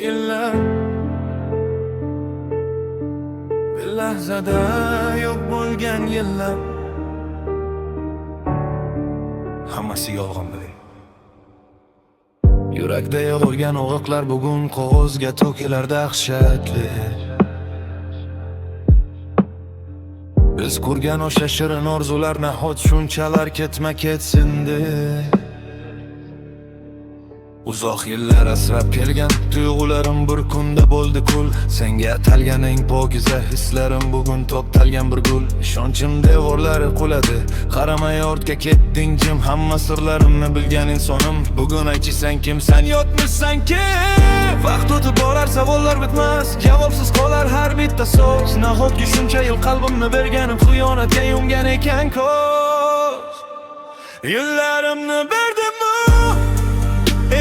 Yıllar bir lahzada yok bo'lgan yillar, hammasi yolg'on edi. Yurakda yog'ilgan o'g'riqlar bugun qog'ozga to'kilar dahshatli. Biz qurgan o'sha shirin orzular nahot shunchalar ketma-ket sindi. Uzoq yillar asrab kelgan tuyg'ularim bir kunda bo'ldi kul. Senga atalgan eng pokiza hislarim bugun toptalgan bir gul. Ishonchim devorlari quladi, qaramay ortga ketding jim. Hamma sirlarimni bilgan insonim, bugun aytsan kimsan, yotmishsan kim? Vaqt o'tib borar, savollar bitmas, javobsiz qolar har bitta so'z. Nahotki shuncha yil qalbimni berganim xiyonatga yumgan ekan ko'z. Yillarimni berdim,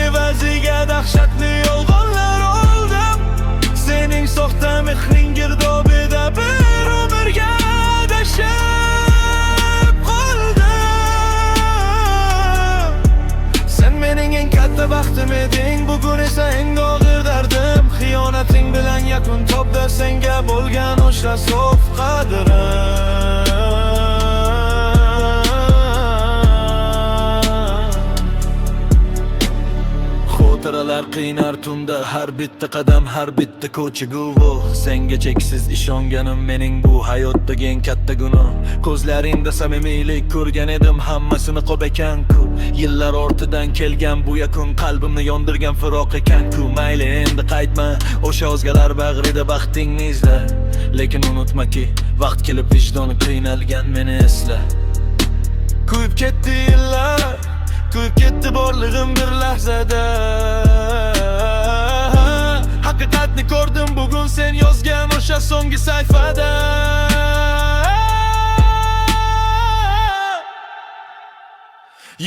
evaziga dahshatli yolg'onlar oldim. Sening soxta mehring girdobida bir umrga adashib qoldim. Sen mening eng katta baxtim eding, bugun esa eng og'ir dardim. Xiyonating bilan yakun topdi senga bo'lgan o'sha sof qadrim. Xotiralar qiynar tunda, har bitta qadam, har bitta ko'cha guvoh. Senga cheksiz ishonganim mening bu hayotdagi eng katta gunoh. Ko'zlaringda samimiylik ko'rgan edim, hammasini qop ekan-ku. Yillar ortidan kelgan bu yakun qalbimni yondirgan firoq ekan-ku. Mayli endi qaytma, o'sha o'zgalar bag'rida baxtingni izla. Lekin unutmaki, vaqt kelib vijdoni qiynalgan meni esla. Kuyib ketdi yillar, kuyib ketdi borlig'im bir lahzada. Haqiqatni ko'rdim bugun sen yozgan o'sha so'nggi sayfada.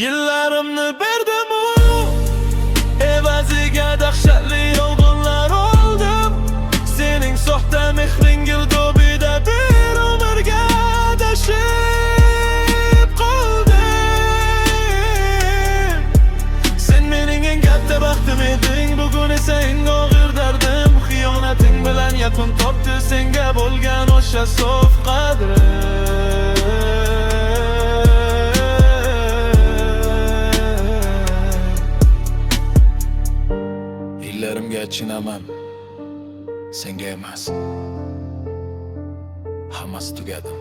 Yillarimni berdim, evaziga dahshatli yolg'onlar oldim. Sening soxta mehring girdobida bir umrga adashib qoldim. Sen mening eng katta baxtim eding, bugun esa eng og'ir dardim. Xiyonating bilan yakun topdi senga bo'lgan o'sha sof qadrim. Yillarimga achinaman, senga emas. Hammasi tugadi.